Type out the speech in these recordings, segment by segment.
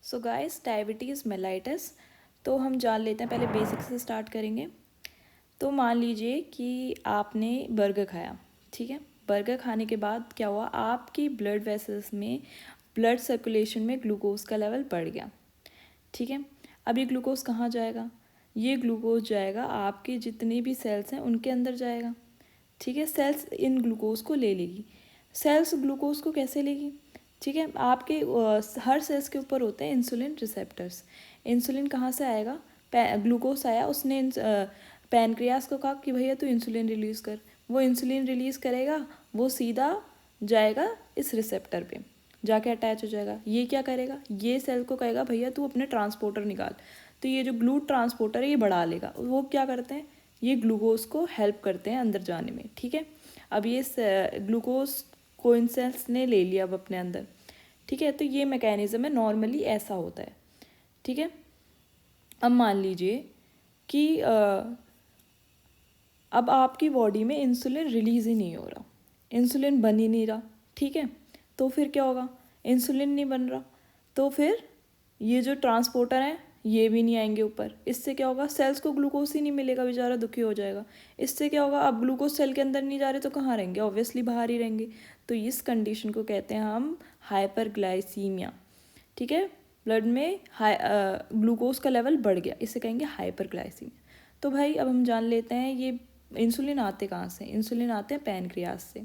So guys, diabetes mellitus तो हम जान लेते हैं। पहले बेसिक से स्टार्ट करेंगे। तो मान लीजिए कि आपने बर्गर खाया, ठीक है। बर्गर खाने के बाद क्या हुआ, आपकी ब्लड वेसल्स में, ब्लड सर्कुलेशन में ग्लूकोज का लेवल बढ़ गया, ठीक है। अब ये ग्लूकोज कहाँ जाएगा? ये ग्लूकोज जाएगा आपके जितने भी सेल्स हैं उनके अंदर जाएगा, ठीक है। सेल्स इन ग्लूकोज को ले लेगी। सेल्स ग्लूकोज को कैसे लेगी? ठीक है, आपके हर सेल्स के ऊपर होते हैं इंसुलिन रिसेप्टर्स। इंसुलिन कहाँ से आएगा? ग्लूकोज आया, उसने पैनक्रियास को कहा कि भैया तू इंसुलिन रिलीज़ कर। वो इंसुलिन रिलीज़ करेगा, वो सीधा जाएगा इस रिसेप्टर पे, जाके अटैच हो जाएगा। ये क्या करेगा? ये सेल को कहेगा भैया तू अपने ट्रांसपोर्टर निकाल। तो ये जो ग्लूट ट्रांसपोर्टर है ये बढ़ा लेगा। वो क्या करते हैं? ये ग्लूकोज को हेल्प करते हैं अंदर जाने में, ठीक है। अब ये ग्लूकोज को इन सेल्स ने ले लिया अब अपने अंदर, ठीक है। तो ये मैकेनिज्म है, नॉर्मली ऐसा होता है, ठीक है। अब मान लीजिए कि अब आपकी बॉडी में इंसुलिन रिलीज़ ही नहीं हो रहा, इंसुलिन बन ही नहीं रहा, ठीक है। तो फिर क्या होगा? इंसुलिन नहीं बन रहा तो फिर ये जो ट्रांसपोर्टर हैं ये भी नहीं आएंगे ऊपर। इससे क्या होगा? सेल्स को ग्लूकोज ही नहीं मिलेगा, बेचारा दुखी हो जाएगा। इससे क्या होगा? अब ग्लूकोज सेल के अंदर नहीं जा रहे तो कहाँ रहेंगे? ऑब्वियसली बाहर ही रहेंगे। तो इस कंडीशन को कहते हैं हम हाइपरग्लाइसीमिया, ठीक है। ब्लड में ग्लूकोज का लेवल बढ़ गया, इसे कहेंगे हाइपरग्लाइसीमिया। तो भाई अब हम जान लेते हैं ये इंसुलिन आते कहाँ से? इंसुलिन आते हैं पैनक्रियास से।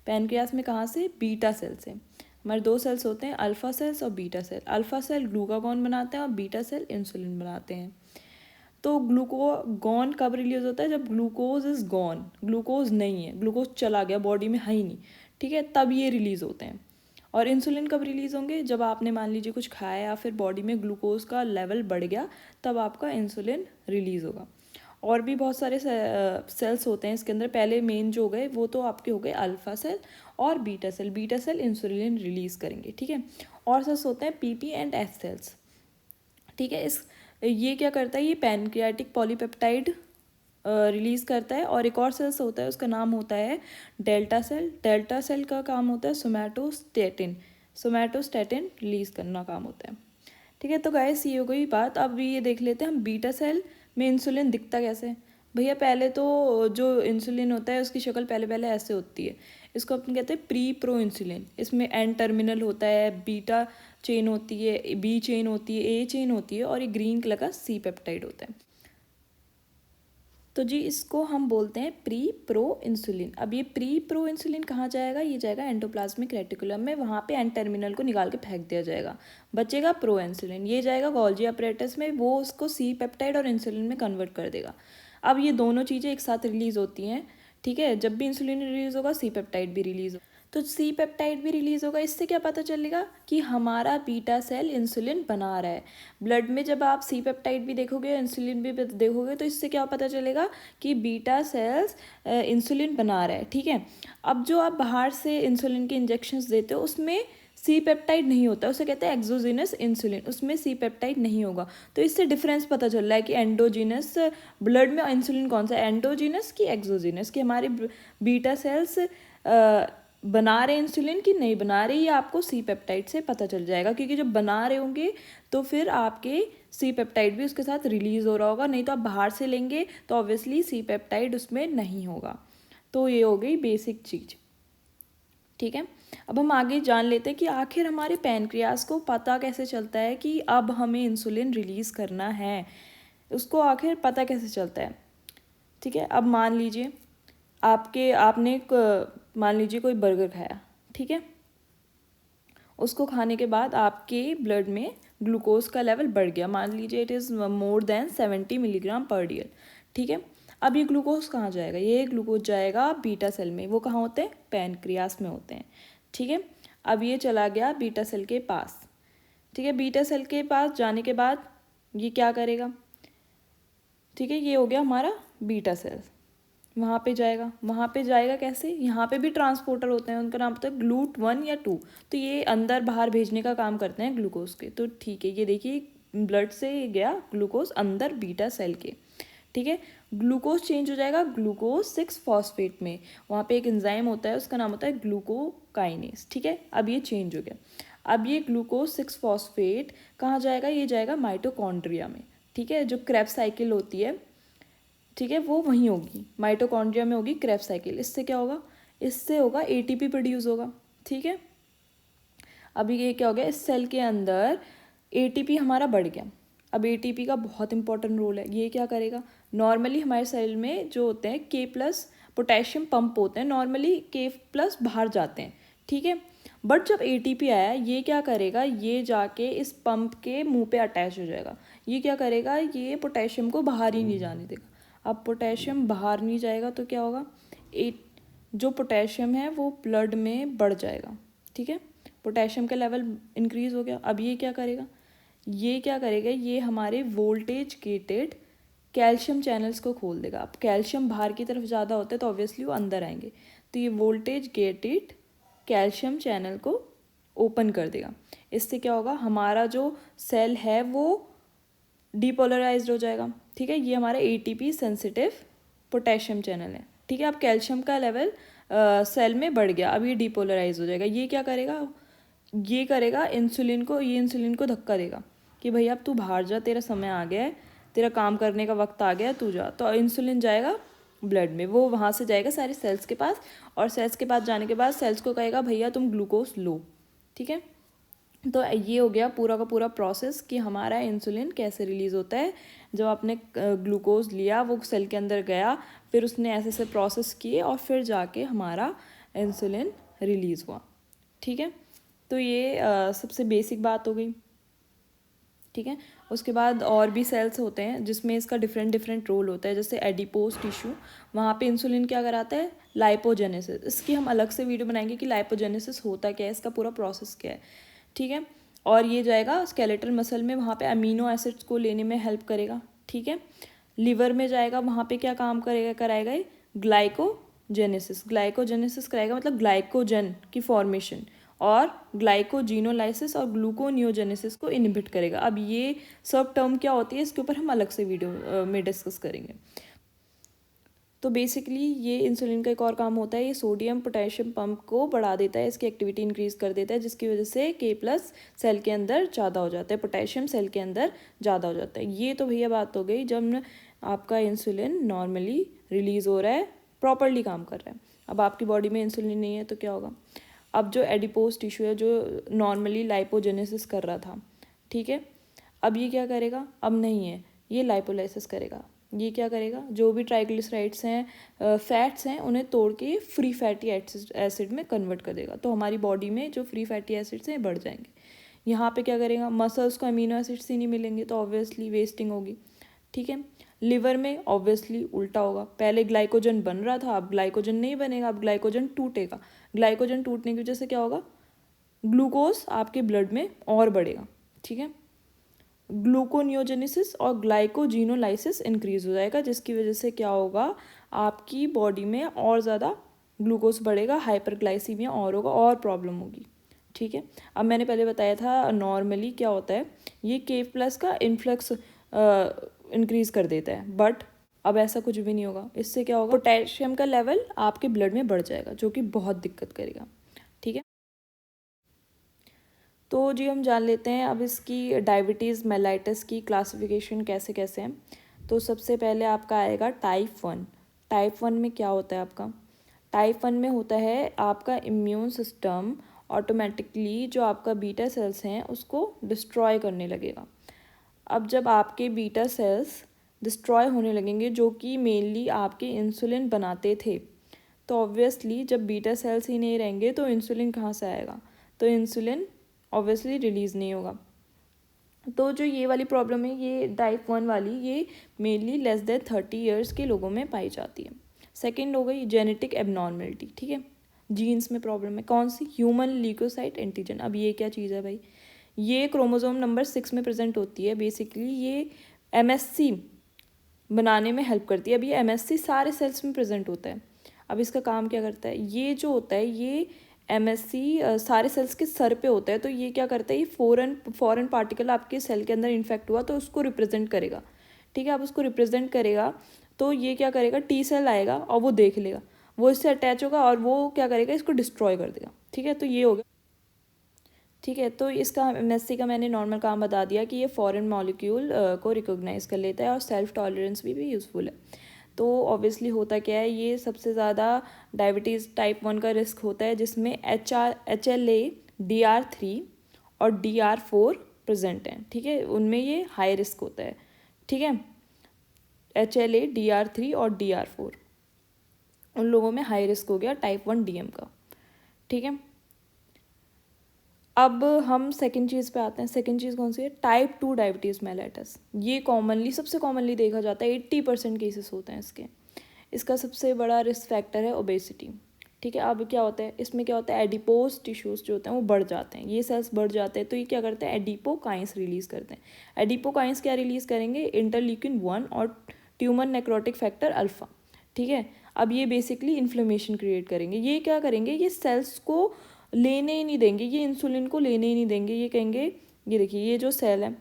पैनक्रियास में कहाँ से? बीटा सेल से। हमारे दो सेल्स होते हैं, अल्फा सेल्स और beta cell. Alpha cell glucagon बनाते हैं और बीटा सेल इंसुलिन बनाते हैं। तो ग्लूकागॉन कब रिलीज होता है? जब ग्लूकोज इज गॉन, ग्लूकोज नहीं है, ग्लूकोज चला गया, बॉडी में है ही नहीं, ठीक है, तब ये रिलीज होते हैं। और इंसुलिन कब रिलीज होंगे? जब आपने मान लीजिए कुछ खाया या फिर बॉडी में ग्लूकोज का लेवल बढ़ गया, तब आपका इंसुलिन रिलीज होगा। और भी बहुत सारे सेल्स होते हैं इसके अंदर। पहले मेन जो हो गए वो तो आपके हो गए अल्फा सेल और beta cell. Beta cell insulin release करेंगे, ठीक है। और सेल्स होते हैं पीपी एंड एस सेल्स, ठीक है। ये क्या करता है? ये पैनक्रियाटिक पॉलीपेप्टाइड रिलीज़ करता है। और एक और सेल्स होता है, उसका नाम होता है डेल्टा सेल। डेल्टा सेल का काम होता है सोमैटोस्टेटिन। सोमैटोस्टेटिन रिलीज़ करना काम होता है, ठीक है। तो गाइस ये हो गई बात। अब ये देख लेते हैं हम बीटा सेल में इंसुलिन दिखता कैसे है। भैया पहले तो जो इंसुलिन होता है उसकी शक्ल पहले पहले ऐसे होती है। इसको अपन कहते हैं प्री प्रो इंसुलिन। इसमें एन टर्मिनल होता है, बीटा चेन होती है, बी चेन होती है, ए चेन होती है और ये ग्रीन कलर का सी पेप्टाइड होता है। तो जी इसको हम बोलते हैं प्री प्रो इंसुलिन। अब ये प्री प्रो इंसुलिन कहाँ जाएगा? ये जाएगा एंडोप्लाज्मिक रेटिकुलम में, वहाँ पे एन टर्मिनल को निकाल के फेंक दिया जाएगा, बचेगा प्रो इंसुलिन। ये जाएगा गोल्जी अपरेटस में, वो उसको सी पेप्टाइड और इंसुलिन में कन्वर्ट कर देगा। अब ये दोनों चीज़ें एक साथ रिलीज़ होती हैं, ठीक है। जब भी इंसुलिन रिलीज़ होगा सी पेप्टाइड भी रिलीज़ होगा। तो सी पेप्टाइड भी रिलीज़ होगा। इससे क्या पता चलेगा? कि हमारा बीटा सेल इंसुलिन बना रहा है। ब्लड में जब आप सी पेप्टाइड भी देखोगे, इंसुलिन भी देखोगे, तो इससे क्या पता चलेगा? कि बीटा सेल्स इंसुलिन बना रहा है, ठीक है। अब जो आप बाहर से इंसुलिन के इंजेक्शंस देते हो उसमें सी पेप्टाइड नहीं होता, उसे कहते हैं एक्सोजीनस इंसुलिन, उसमें सी पेप्टाइड नहीं होगा। तो इससे डिफरेंस पता चल रहा है कि एंडोजीनस ब्लड में इंसुलिन कौन सा है, एंडोजीनस की एक्सोजीनस, कि हमारे बीटा सेल्स बना रहे इंसुलिन कि नहीं बना रहे, ये आपको सी पेप्टाइड से पता चल जाएगा। क्योंकि जब बना रहे होंगे तो फिर आपके सी पेप्टाइड भी उसके साथ रिलीज़ हो रहा होगा, नहीं तो आप बाहर से लेंगे तो ऑब्वियसली सी पेप्टाइड उसमें नहीं होगा। तो ये हो गई बेसिक चीज़, ठीक है। अब हम आगे जान लेते हैं कि आखिर हमारे पैनक्रियास को पता कैसे चलता है कि अब हमें इंसुलिन रिलीज़ करना है, उसको आखिर पता कैसे चलता है, ठीक है। अब मान लीजिए आपने मान लीजिए कोई बर्गर खाया, ठीक है। उसको खाने के बाद आपके ब्लड में ग्लूकोज का लेवल बढ़ गया, मान लीजिए it is more than 70 milligram पर डेल, ठीक है। अब ये ग्लूकोज कहाँ जाएगा? ये ग्लूकोज जाएगा बीटा सेल में। वो कहाँ होते हैं? पैनक्रियास में होते हैं, ठीक है। अब ये चला गया बीटा सेल के पास, ठीक है। बीटा सेल के पास जाने के बाद ये क्या करेगा? ठीक है, ये हो गया हमारा बीटा सेल। वहाँ पे जाएगा, वहाँ पे जाएगा कैसे? यहाँ पे भी ट्रांसपोर्टर होते हैं, उनका नाम होता है ग्लूट 1 या 2। तो ये अंदर बाहर भेजने का काम करते हैं ग्लूकोज के। तो ठीक है, ये देखिए ब्लड से गया ग्लूकोज अंदर बीटा सेल के, ठीक है। ग्लूकोज चेंज हो जाएगा ग्लूकोज 6 फॉस्फेट में। वहाँ पे एक एंजाइम होता है, उसका नाम होता है ग्लूकोकाइनेस, ठीक है। अब ये चेंज हो गया। अब ये ग्लूकोज 6 फॉस्फेट कहाँ जाएगा, ये जाएगा माइटोकॉन्ड्रिया में, ठीक है। जो क्रेब्स साइकिल होती है, ठीक है, वो वहीं होगी, माइटोकॉन्ड्रिया में होगी क्रेब्स साइकिल। इससे क्या होगा, इससे होगा एटीपी प्रोड्यूस होगा, ठीक है। अभी ये क्या हो गया, इस सेल के अंदर एटीपी हमारा बढ़ गया। अब एटीपी का बहुत इंपॉर्टेंट रोल है। ये क्या करेगा, नॉर्मली हमारे सेल में जो होते हैं K+ पोटेशियम पंप होते हैं, नॉर्मली K+ बाहर जाते हैं, ठीक है। बट जब एटीपी आया, ये क्या करेगा, ये जाके इस पंप के मुंह पे अटैच हो जाएगा। ये क्या करेगा, ये पोटेशियम को बाहर ही नहीं जाने देगा। अब पोटेशियम बाहर नहीं जाएगा तो क्या होगा, जो पोटेशियम है वो ब्लड में बढ़ जाएगा, ठीक है। पोटेशियम का लेवल इंक्रीज हो गया। अब ये क्या करेगा, ये हमारे वोल्टेज गेटेड कैल्शियम चैनल्स को खोल देगा। अब कैल्शियम बाहर की तरफ ज़्यादा होता है तो ऑब्वियसली वो अंदर आएंगे, तो ये वोल्टेज गेटेड कैल्शियम चैनल को ओपन कर देगा। इससे क्या होगा, हमारा जो सेल है वो डीपोलराइज्ड हो जाएगा, ठीक है। ये हमारा एटीपी सेंसिटिव पोटेशियम चैनल है, ठीक है। अब कैल्शियम का लेवल सेल में बढ़ गया, अब ये डीपोलराइज हो जाएगा। ये क्या करेगा, ये करेगा इंसुलिन को धक्का देगा कि भैया अब तू बाहर जा, तेरा समय आ गया है, तेरा काम करने का वक्त आ गया है, तू जा। तो इंसुलिन जाएगा ब्लड में, वो वहाँ से जाएगा सारे सेल्स के पास, और सेल्स के पास जाने के बाद सेल्स को कहेगा भैया तुम ग्लूकोज लो, ठीक है। तो ये हो गया पूरा का पूरा प्रोसेस कि हमारा इंसुलिन कैसे रिलीज़ होता है। जब आपने ग्लूकोज लिया, वो सेल के अंदर गया, फिर उसने ऐसे ऐसे प्रोसेस किए और फिर जाके हमारा इंसुलिन रिलीज़ हुआ, ठीक है। तो ये सबसे बेसिक बात हो गई, ठीक है। उसके बाद और भी सेल्स होते हैं जिसमें इसका डिफरेंट रोल होता है। जैसे एडिपोज टिश्यू, वहाँ पे इंसुलिन क्या कराता है, लाइपोजेनेसिस। इसकी हम अलग से वीडियो बनाएंगे कि लाइपोजेनेसिस होता क्या है, इसका पूरा प्रोसेस क्या है, ठीक है। और ये जाएगा स्केलेटल मसल में, वहाँ पे अमीनो एसिड्स को लेने में हेल्प करेगा, ठीक है। लिवर में जाएगा, वहाँ पे क्या काम कराएगा ये, ग्लाइकोजेनेसिस कराएगा, मतलब ग्लाइकोजन की फॉर्मेशन, और ग्लाइकोजिनोलाइसिस और ग्लूकोनियोजेनेसिस को इनहिबिट करेगा। अब ये सब टर्म क्या होती है, इसके ऊपर हम अलग से वीडियो में डिस्कस करेंगे। तो बेसिकली ये इंसुलिन का एक और काम होता है, ये सोडियम पोटेशियम पंप को बढ़ा देता है, इसकी एक्टिविटी इंक्रीज कर देता है, जिसकी वजह से K+ सेल के अंदर ज़्यादा हो जाता है, पोटेशियम सेल के अंदर ज़्यादा हो जाता है। ये तो भैया बात हो गई जब आपका इंसुलिन नॉर्मली रिलीज़ हो रहा है, प्रॉपरली काम कर रहा है। अब आपकी बॉडी में इंसुलिन नहीं है तो क्या होगा, अब जो एडिपोज टिश्यू है जो नॉर्मली लाइपोजेनेसिस कर रहा था, ठीक है, अब ये क्या करेगा, अब नहीं है, ये लाइपोलाइसिस करेगा। ये क्या करेगा, जो भी ट्राइग्लिसराइड्स हैं, फैट्स हैं, उन्हें तोड़ के फ्री फैटी एसिड में कन्वर्ट कर देगा। तो हमारी बॉडी में जो फ्री फैटी एसिड्स हैं बढ़ जाएंगे। यहाँ पे क्या करेगा, मसल्स को अमीनो एसिड्स ही नहीं मिलेंगे तो ऑब्वियसली वेस्टिंग होगी, ठीक है। लिवर में ऑब्वियसली उल्टा होगा, पहले ग्लाइकोजन बन रहा था, अब ग्लाइकोजन नहीं बनेगा, अब ग्लाइकोजन टूटेगा। ग्लाइकोजन टूटने की वजह से क्या होगा, ग्लूकोज आपके ब्लड में और बढ़ेगा, ठीक है। ग्लूकोनियोजेनेसिस और ग्लाइकोजिनोलाइसिस इंक्रीज हो जाएगा, जिसकी वजह से क्या होगा, आपकी बॉडी में और ज़्यादा ग्लूकोज बढ़ेगा, हाइपरग्लाइसीमिया और होगा, और प्रॉब्लम होगी, ठीक है। अब मैंने पहले बताया था नॉर्मली क्या होता है, ये K+ का इन्फ्लक्स इंक्रीज कर देता है, बट अब ऐसा कुछ भी नहीं होगा। इससे क्या होगा, पोटेशियम का लेवल आपके ब्लड में बढ़ जाएगा, जो कि बहुत दिक्कत करेगा, ठीक है। तो जी हम जान लेते हैं अब इसकी डायबिटीज़ मेलाइटिस की क्लासिफिकेशन कैसे कैसे है। तो सबसे पहले आपका आएगा टाइप 1। टाइप 1 में क्या होता है आपका, टाइप 1 में होता है आपका इम्यून सिस्टम ऑटोमेटिकली जो आपका बीटा सेल्स हैं उसको डिस्ट्रॉय करने लगेगा। अब जब आपके बीटा सेल्स डिस्ट्रॉय होने लगेंगे, जो कि मेनली आपके इंसुलिन बनाते थे, तो ऑब्वियसली जब बीटा सेल्स ही नहीं रहेंगे तो इंसुलिन कहाँ से आएगा, तो इंसुलिन ऑब्वियसली रिलीज़ नहीं होगा। तो जो ये वाली प्रॉब्लम है, ये टाइप 1 वाली, ये मेनली लेस देन 30 ईयर्स के लोगों में पाई जाती है। सेकेंड हो गई जेनेटिक एबनॉर्मलिटी, ठीक है, जीन्स में प्रॉब्लम है। कौन सी, ह्यूमन ल्यूकोसाइट एंटीजन। अब ये क्या चीज़ है भाई, ये क्रोमोसोम नंबर 6 में प्रेजेंट होती है। बेसिकली ये MSC बनाने में हेल्प करती है। अब ये MSC सारे सेल्स में प्रेजेंट होता है। अब इसका काम क्या करता है, ये जो होता है ये MSC सारे सेल्स के सर पे होता है। तो ये क्या करता है, ये फॉरेन पार्टिकल आपके सेल के अंदर इन्फेक्ट हुआ तो उसको रिप्रेजेंट करेगा, ठीक है। अब उसको रिप्रेजेंट करेगा तो ये क्या करेगा, T सेल आएगा और वो देख लेगा, वो इससे अटैच होगा और वो क्या करेगा, इसको डिस्ट्रॉय कर देगा, ठीक है। तो ये हो गया, ठीक है। तो इसका एमएससी का मैंने नॉर्मल काम बता दिया कि ये फॉरेन मॉलिक्यूल को रिकॉग्नाइज कर लेता है और सेल्फ टॉलरेंस भी यूज़फुल है। तो ऑब्वियसली होता क्या है, ये सबसे ज़्यादा डायबिटीज़ टाइप 1 का रिस्क होता है जिसमें HLA DR3 और DR4 प्रेजेंट हैं। ठीक है, उनमें ये हाई रिस्क होता है। ठीक है, HLA DR3 और DR4 उन लोगों में हाई रिस्क हो गया टाइप 1 DM का। ठीक है, अब हम सेकंड चीज़ पे आते हैं। सेकंड चीज़ कौन सी है? Type 2 diabetes mellitus. ये कॉमनली सबसे कॉमनली देखा जाता है, 80% केसेस होते हैं इसके। इसका सबसे बड़ा रिस्क फैक्टर है ओबेसिटी। ठीक है, अब क्या होता है इसमें, क्या होता है एडिपोज टिश्यूज़ जो होते हैं वो बढ़ जाते हैं, ये सेल्स बढ़ जाते हैं तो ये क्या करते हैं एडिपोकाइंस रिलीज़ करते हैं। एडिपोकाइंस क्या रिलीज़ करेंगे? इंटरल्यूकिन 1 और ट्यूमर नेक्रोटिक फैक्टर अल्फ़ा। ठीक है, अब ये बेसिकली इन्फ्लेमेशन क्रिएट करेंगे। ये क्या करेंगे, ये सेल्स को लेने ही नहीं देंगे, ये इंसुलिन को लेने ही नहीं देंगे। ये कहेंगे, ये देखिए ये जो सेल है,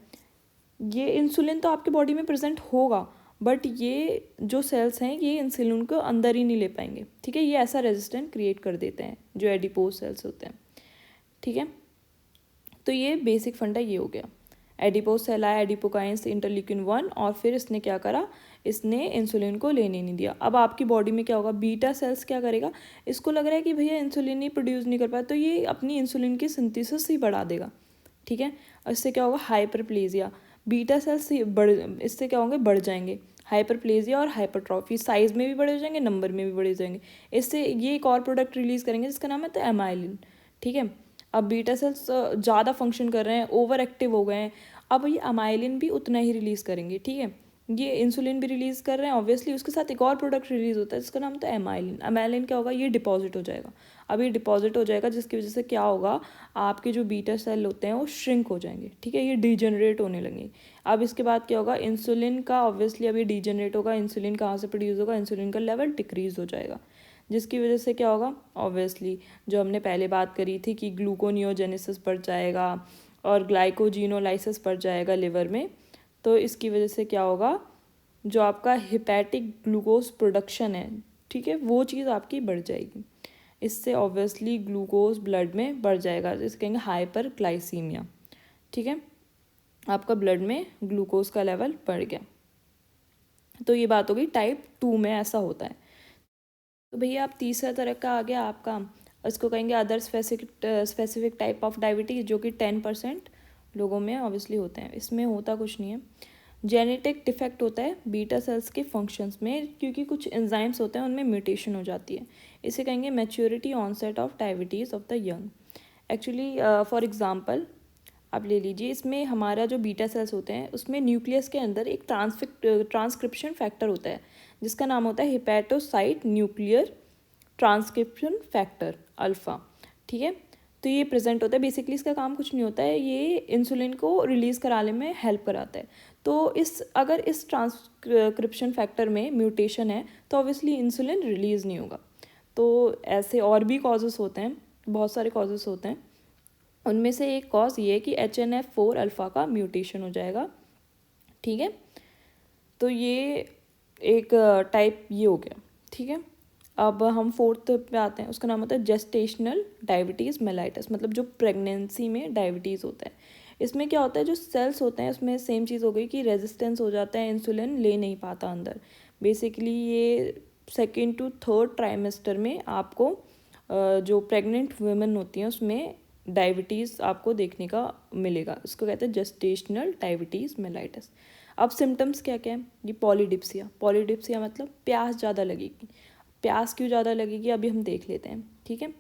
ये इंसुलिन तो आपके बॉडी में प्रेजेंट होगा बट ये जो सेल्स हैं ये इंसुलिन को अंदर ही नहीं ले पाएंगे। ठीक है, ये ऐसा रेजिस्टेंस क्रिएट कर देते हैं जो एडिपोज सेल्स होते हैं। ठीक है, तो ये बेसिक फंडा ये हो गया। एडिपोज सेल आया, एडिपोकाइंस इंटरल्यूकिन 1, और फिर इसने क्या करा, इसने इंसुलिन को लेने नहीं दिया। अब आपकी बॉडी में क्या होगा, बीटा सेल्स क्या करेगा, इसको लग रहा है कि भैया इंसुलिन ही प्रोड्यूस नहीं कर पाया तो ये अपनी इंसुलिन की सिंथेसिस ही बढ़ा देगा। ठीक है, और इससे क्या होगा, हाइपरप्लेजिया। बीटा सेल्स इससे क्या होंगे, बढ़ जाएंगे। हाइपरप्लेजिया और हाइपरट्रॉफी, साइज में भी बड़े हो जाएंगे, नंबर में भी बड़े हो जाएंगे। इससे ये एक और प्रोडक्ट रिलीज करेंगे जिसका नाम है तो एमाइलिन। ठीक है, अब बीटा सेल्स ज़्यादा फंक्शन कर रहे हैं, ओवर एक्टिव हो गए हैं, अब ये अमाइलिन भी उतना ही रिलीज़ करेंगे। ठीक है, ये इंसुलिन भी रिलीज़ कर रहे हैं ऑब्वियसली, उसके साथ एक और प्रोडक्ट रिलीज़ होता है जिसका नाम तो एमाइलिन। एमाइलिन क्या होगा, ये डिपॉजिट हो जाएगा। अब ये डिपॉजिट हो जाएगा जिसकी वजह से क्या होगा, आपके जो बीटा सेल होते हैं वो श्रिंक हो जाएंगे। ठीक है, ये डिजेनरेट होने लगेंगे। अब इसके बाद क्या होगा, इंसुलिन का ऑब्वियसली अभी डिजेनरेट होगा, इंसुलिन कहाँ से प्रोड्यूस होगा, इंसुलिन का लेवल डिक्रीज हो जाएगा जिसकी वजह से क्या होगा, ऑब्वियसली जो हमने पहले बात करी थी कि ग्लूकोनियोजेनेसिस बढ़ जाएगा और ग्लाइकोजिनोलाइसिस बढ़ जाएगा लिवर में। तो इसकी वजह से क्या होगा, जो आपका हिपैटिक ग्लूकोज प्रोडक्शन है, ठीक है, वो चीज़ आपकी बढ़ जाएगी। इससे ऑब्वियसली ग्लूकोज ब्लड में बढ़ जाएगा, जिसे कहेंगे हाइपर ग्लाइसीमिया। ठीक है, आपका ब्लड में ग्लूकोज का लेवल बढ़ गया। तो ये बात हो गई टाइप 2 में ऐसा होता है। तो भैया आप तीसरा तरह का आ गया आपका, इसको कहेंगे other specific type of diabetes, जो कि 10% लोगों में ऑब्वियसली होते हैं। इसमें होता कुछ नहीं है, जेनेटिक डिफेक्ट होता है बीटा सेल्स के फंक्शंस में, क्योंकि कुछ एंजाइम्स होते हैं उनमें म्यूटेशन हो जाती है। इसे कहेंगे maturity onset of diabetes of the young. Actually for example आप ले लीजिए, इसमें हमारा जो बीटा सेल्स होते हैं उसमें न्यूक्लियस के अंदर एक ट्रांसक्रिप्शन फैक्टर होता है जिसका नाम होता है hepatocyte nuclear transcription factor alpha. ठीक है, तो ये प्रेजेंट होता है। बेसिकली इसका काम कुछ नहीं होता है, ये इंसुलिन को रिलीज़ कराने में हेल्प कराता है। तो अगर इस ट्रांसक्रिप्शन फैक्टर में म्यूटेशन है तो ऑब्वियसली इंसुलिन रिलीज़ नहीं होगा। तो ऐसे और भी कॉजेस होते हैं, बहुत सारे कॉजेस होते हैं। उनमें से एक कॉज ये है कि HNF4 अल्फ़ा का म्यूटेशन हो जाएगा। ठीक है, तो ये एक टाइप ये हो गया। ठीक है, अब हम फोर्थ पे आते हैं, उसका नाम होता है जेस्टेशनल डायबिटीज़ मेलाइटस, मतलब जो प्रेगनेंसी में डायबिटीज़ होता है। इसमें क्या होता है, जो सेल्स होते हैं उसमें सेम चीज़ हो गई कि रेजिस्टेंस हो जाता है, इंसुलिन ले नहीं पाता अंदर। बेसिकली ये 2nd to 3rd ट्राइमेस्टर में आपको जो प्रेग्नेंट वुमेन होती हैं उसमें डायबिटीज़ आपको देखने का मिलेगा। इसको कहते हैं जेस्टेशनल डायबिटीज़ मेलाइटस। अब सिम्टम्स क्या क्या है, ये पॉलीडिप्सिया मतलब प्यास ज़्यादा लगेगी। प्यास क्यों ज़्यादा लगेगी अभी हम देख लेते हैं। ठीक है,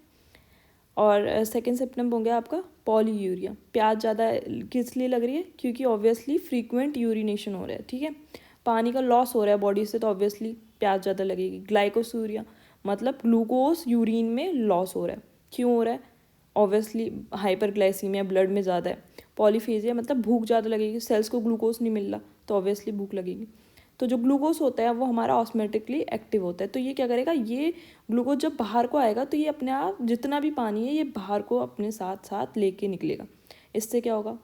और सेकंड सिम्टम हो गया आपका पॉलीयूरिया। प्यास ज़्यादा किस लिए लग रही है, क्योंकि ऑब्वियसली फ्रीक्वेंट यूरिनेशन हो रहा है। ठीक है, पानी का लॉस हो रहा है बॉडी से तो ऑब्वियसली प्यास ज़्यादा लगेगी। ग्लाइकोसूरिया मतलब ग्लूकोज यूरिन में लॉस हो रहा है। क्यों हो रहा है, ऑब्वियसली हाइपरग्लाइसीमिया ब्लड में ज़्यादा है। पॉलीफेजिया मतलब भूख ज़्यादा लगेगी, सेल्स को ग्लूकोज नहीं मिल रहा तो ऑब्वियसली भूख लगेगी। तो जो ग्लूकोज होता है वो हमारा ऑस्मेटिकली एक्टिव होता है, तो ये क्या करेगा, ये ग्लूकोज जब बाहर को आएगा तो ये अपने आप जितना भी पानी है ये बाहर को अपने साथ साथ लेके निकलेगा। इससे क्या होगा,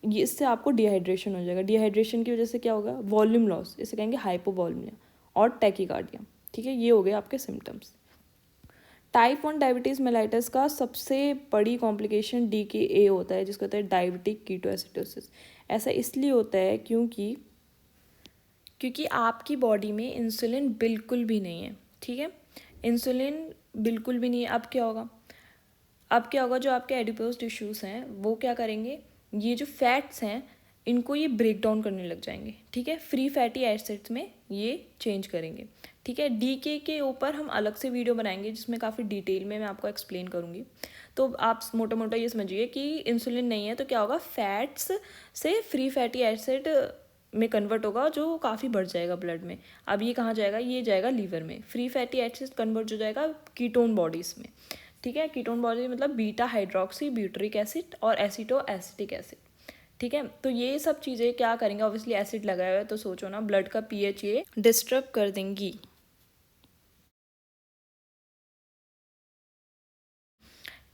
ये इससे आपको डिहाइड्रेशन हो जाएगा। डिहाइड्रेशन की वजह से क्या होगा, वॉल्यूम लॉस, इसे कहेंगे हाइपोवॉल्यूमिया और टैकीकार्डिया। ठीक है, ये हो गए आपके सिम्टम्स। टाइप 1 डायबिटीज़ मेलाइटस का सबसे बड़ी कॉम्प्लिकेशन DKA होता है, जिसको होता है डायबिटिक कीटोएसिडोसिस। ऐसा इसलिए होता है क्योंकि आपकी बॉडी में इंसुलिन बिल्कुल भी नहीं है, ठीक है। इंसुलिन बिल्कुल भी नहीं है। अब क्या होगा, जो आपके एडिपोज टिश्यूज़ हैं वो क्या करेंगे, ये जो फैट्स हैं इनको ये ब्रेक डाउन करने लग जाएंगे, ठीक है। फ्री फैटी एसिड्स में ये चेंज करेंगे, ठीक है। DK के ऊपर हम अलग से वीडियो बनाएंगे जिसमें काफ़ी डिटेल में मैं आपको एक्सप्लेन करूँगी। तो आप मोटा मोटा ये समझिए कि इंसुलिन नहीं है तो क्या होगा, फैट्स से फ्री फैटी एसिड में कन्वर्ट होगा, जो काफ़ी बढ़ जाएगा ब्लड में। अब ये कहाँ जाएगा, ये जाएगा लीवर में। फ्री फैटी एसिड कन्वर्ट हो जाएगा कीटोन बॉडीज़ में, ठीक है। कीटोन बॉडी मतलब बीटा हाइड्रोक्सी ब्यूटरिक एसिड और एसीटो एसिटिक एसिड, ठीक है। तो ये सब चीज़ें क्या करेंगे, ऑब्वियसली एसिड लगाया हुआ है तो सोचो ना, ब्लड का pH ये डिस्टर्ब कर देंगी,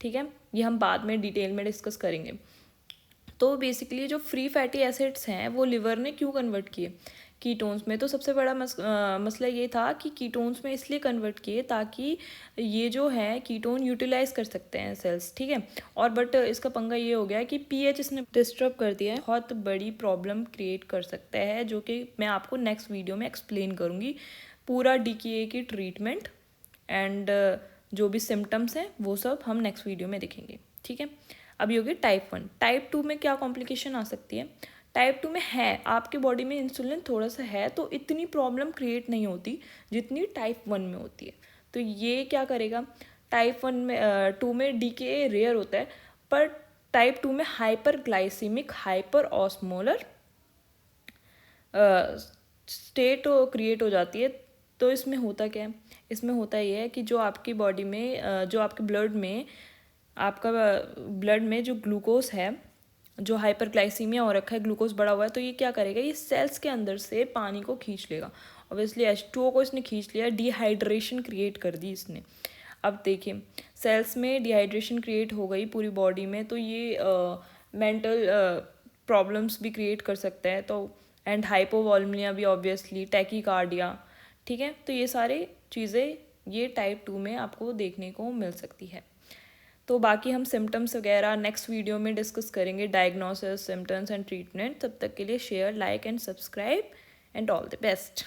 ठीक है। ये हम बाद में डिटेल में डिस्कस करेंगे। तो बेसिकली जो फ्री फैटी एसिड्स हैं वो लिवर ने क्यों कन्वर्ट किए कीटोन्स में, तो सबसे बड़ा मसला ये था कि कीटोन्स में इसलिए कन्वर्ट किए ताकि ये जो है कीटोन यूटिलाइज कर सकते हैं सेल्स, ठीक है। और बट इसका पंगा ये हो गया कि pH इसने डिस्टर्ब कर दिया है, बहुत बड़ी प्रॉब्लम क्रिएट कर सकता है, जो कि मैं आपको नेक्स्ट वीडियो में एक्सप्लेन करूँगी। पूरा DKA की ट्रीटमेंट एंड जो भी सिम्टम्स हैं वो सब हम नेक्स्ट वीडियो में देखेंगे, ठीक है। अभी होगी टाइप 1। टाइप 2 में क्या कॉम्प्लिकेशन आ सकती है, टाइप 2 में है आपके बॉडी में इंसुलिन थोड़ा सा है तो इतनी प्रॉब्लम क्रिएट नहीं होती जितनी टाइप 1 में होती है। तो ये क्या करेगा, टाइप 1 में 2 में DKA रेयर होता है, पर टाइप 2 में hyper glycaemic hyper osmolar state create हो जाती है। तो इसमें होता क्या है, इसमें होता ये है कि जो आपकी बॉडी में जो आपके ब्लड में आपका ब्लड में जो ग्लूकोज है, जो हाइपरग्लाइसीमिया हो रखा है, ग्लूकोज बढ़ा हुआ है, तो ये क्या करेगा, ये सेल्स के अंदर से पानी को खींच लेगा। ऑब्वियसली H2O को इसने खींच लिया, डिहाइड्रेशन क्रिएट कर दी इसने। अब देखिए सेल्स में डिहाइड्रेशन क्रिएट हो गई पूरी बॉडी में, तो ये मेंटल प्रॉब्लम्स भी क्रिएट कर सकता है। तो एंड हाइपोवॉल्मिया भी ऑब्वियसली, टैकीकार्डिया, ठीक है। तो ये सारी चीज़ें ये टाइप 2 में आपको देखने को मिल सकती है। तो बाकी हम सिम्टम्स वगैरह नेक्स्ट वीडियो में डिस्कस करेंगे, डायग्नोसिस, सिम्टम्स एंड ट्रीटमेंट। तब तक के लिए share, like and subscribe and all the best.